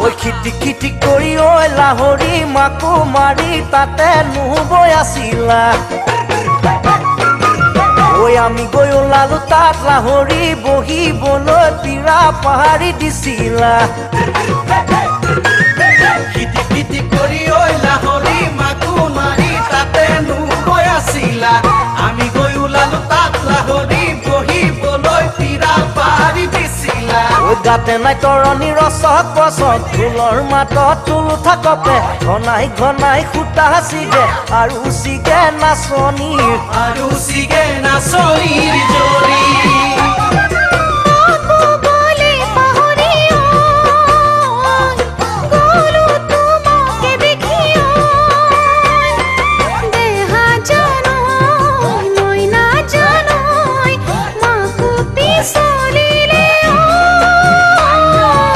ঐ খিটি খিটি কৰি ঐ লাহৰি মাকো মাৰি তাতে নুবৈ আছিলা ঐ আমি গৈ ওলালো তাত লাহৰি বহিবলৈ পীৰা পাহাৰি দিছিলা খিটি খিটি কৰি ঐ লাহৰি মাকো মাৰি তাতে নুবৈ আছিলা আমি গৈ ওলালো তাত লাহৰি বহিবলৈ পীৰা পাহাৰি দিছিলা ঐ গাতে নাই তৰণি ৰচক পচক ঢোলৰ মাতত টোল থাকতে ঘনাই ঘনাই সূতা চিগে আৰু চিগে নাচনীৰ আৰু চিগে নাচনীৰ জৰি